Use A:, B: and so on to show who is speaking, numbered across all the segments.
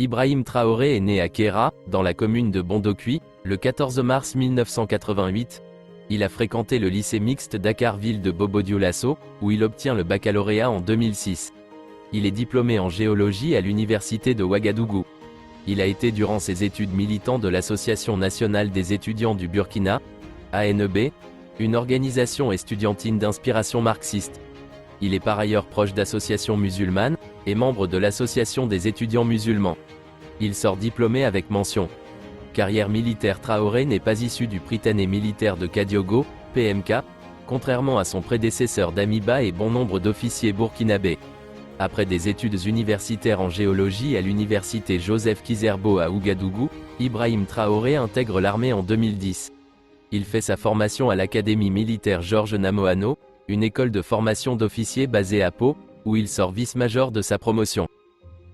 A: Ibrahim Traoré est né à Kéra, dans la commune de Bondokui, le 14 mars 1988. Il a fréquenté le lycée mixte Dakar-Ville de Bobo-Dioulasso, où il obtient le baccalauréat en 2006. Il est diplômé en géologie à l'université de Ouagadougou. Il a été durant ses études militant de l'Association nationale des étudiants du Burkina, ANEB, une organisation estudiantine d'inspiration marxiste. Il est par ailleurs proche d'associations musulmanes, et membre de l'Association des étudiants musulmans. Il sort diplômé avec mention. Carrière militaire. Traoré n'est pas issu du Prytanée militaire de Kadiogo, PMK, contrairement à son prédécesseur Damiba et bon nombre d'officiers burkinabés. Après des études universitaires en géologie à l'université Joseph Kizerbo à Ouagadougou, Ibrahim Traoré intègre l'armée en 2010. Il fait sa formation à l'académie militaire Georges Namoano, une école de formation d'officiers basée à Pau, où il sort vice-major de sa promotion.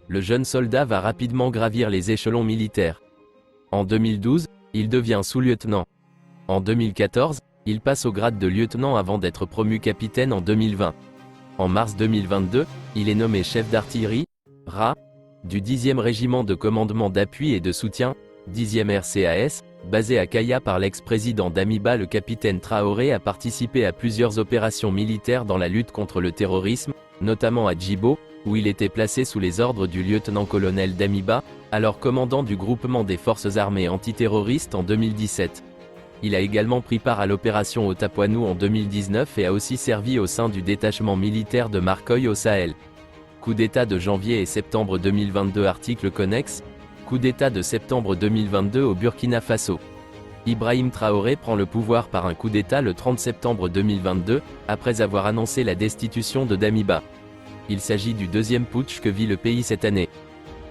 A: Le jeune soldat va rapidement gravir les échelons militaires. En 2012, il devient sous-lieutenant. En 2014, il passe au grade de lieutenant avant d'être promu capitaine en 2020. En mars 2022, il est nommé chef d'artillerie, RA, du 10e régiment de commandement d'appui et de soutien, 10e RCAS, basé à Kaya par l'ex-président Damiba. Le capitaine Traoré a participé à plusieurs opérations militaires dans la lutte contre le terrorisme, notamment à Djibo, où il était placé sous les ordres du lieutenant-colonel Damiba, alors commandant du groupement des forces armées antiterroristes en 2017. Il a également pris part à l'opération Otapoinou en 2019 et a aussi servi au sein du détachement militaire de Marcoy au Sahel. Coup d'État de janvier et septembre 2022. Article connexe. Coup d'État de septembre 2022 au Burkina Faso. Ibrahim Traoré prend le pouvoir par un coup d'État le 30 septembre 2022, après avoir annoncé la destitution de Damiba. Il s'agit du deuxième putsch que vit le pays cette année.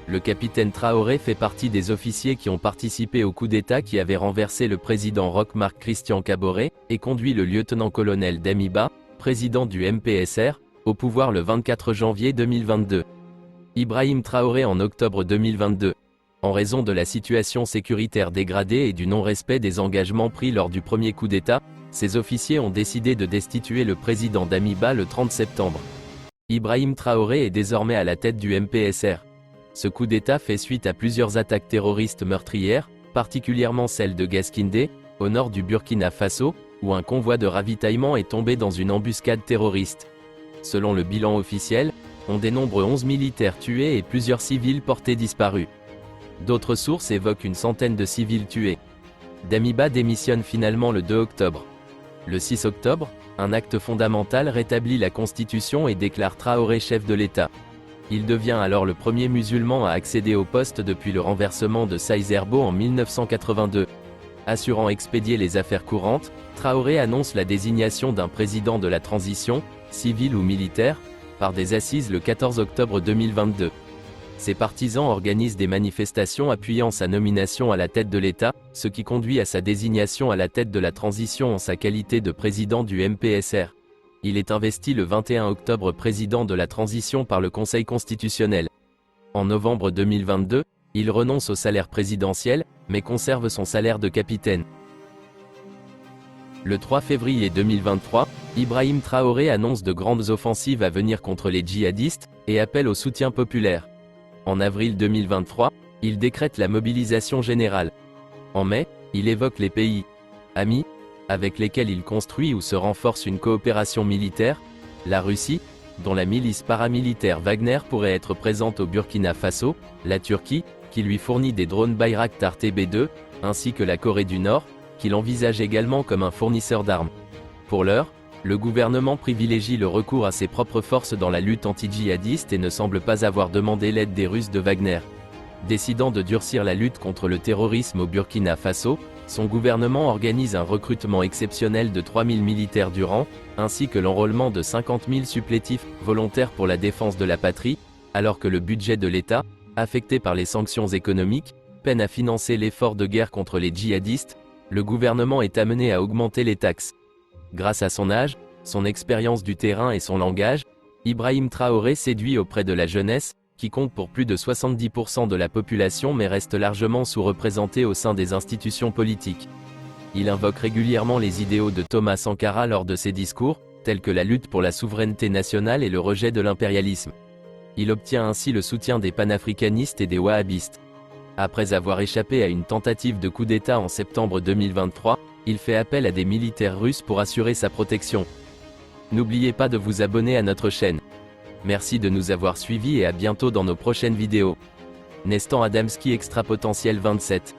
A: Le capitaine Traoré fait partie des officiers qui ont participé au coup d'État qui avait renversé le président Roch-Marc Christian Kaboré, et conduit le lieutenant-colonel Damiba, président du MPSR, au pouvoir le 24 janvier 2022. Ibrahim Traoré en octobre 2022. En raison de la situation sécuritaire dégradée et du non-respect des engagements pris lors du premier coup d'État, ces officiers ont décidé de destituer le président Damiba le 30 septembre. Ibrahim Traoré est désormais à la tête du MPSR. Ce coup d'État fait suite à plusieurs attaques terroristes meurtrières, particulièrement celle de Gaskindé, au nord du Burkina Faso, où un convoi de ravitaillement est tombé dans une embuscade terroriste. Selon le bilan officiel, on dénombre 11 militaires tués et plusieurs civils portés disparus. D'autres sources évoquent une centaine de civils tués. Damiba démissionne finalement le 2 octobre. Le 6 octobre, un acte fondamental rétablit la Constitution et déclare Traoré chef de l'État. Il devient alors le premier musulman à accéder au poste depuis le renversement de Saïzerbo en 1982. Assurant expédier les affaires courantes, Traoré annonce la désignation d'un président de la transition, civil ou militaire, par des assises le 14 octobre 2022. Ses partisans organisent des manifestations appuyant sa nomination à la tête de l'État, ce qui conduit à sa désignation à la tête de la transition en sa qualité de président du MPSR. Il est investi le 21 octobre président de la transition par le Conseil constitutionnel. En novembre 2022, il renonce au salaire présidentiel, mais conserve son salaire de capitaine. Le 3 février 2023, Ibrahim Traoré annonce de grandes offensives à venir contre les djihadistes, et appelle au soutien populaire. En avril 2023, il décrète la mobilisation générale. En mai, il évoque les pays amis, avec lesquels il construit ou se renforce une coopération militaire, la Russie, dont la milice paramilitaire Wagner pourrait être présente au Burkina Faso, la Turquie, qui lui fournit des drones Bayraktar TB2, ainsi que la Corée du Nord, qu'il envisage également comme un fournisseur d'armes. Pour l'heure, le gouvernement privilégie le recours à ses propres forces dans la lutte anti-djihadiste et ne semble pas avoir demandé l'aide des Russes de Wagner. Décidant de durcir la lutte contre le terrorisme au Burkina Faso, son gouvernement organise un recrutement exceptionnel de 3000 militaires du rang, ainsi que l'enrôlement de 50 000 supplétifs volontaires pour la défense de la patrie, alors que le budget de l'État, affecté par les sanctions économiques, peine à financer l'effort de guerre contre les djihadistes. Le gouvernement est amené à augmenter les taxes. Grâce à son âge, son expérience du terrain et son langage, Ibrahim Traoré séduit auprès de la jeunesse, qui compte pour plus de 70% de la population mais reste largement sous-représenté au sein des institutions politiques. Il invoque régulièrement les idéaux de Thomas Sankara lors de ses discours, tels que la lutte pour la souveraineté nationale et le rejet de l'impérialisme. Il obtient ainsi le soutien des panafricanistes et des wahhabistes. Après avoir échappé à une tentative de coup d'État en septembre 2023, il fait appel à des militaires russes pour assurer sa protection. N'oubliez pas de vous abonner à notre chaîne. Merci de nous avoir suivis et à bientôt dans nos prochaines vidéos. Nestan Adamski Extra Potentiel 27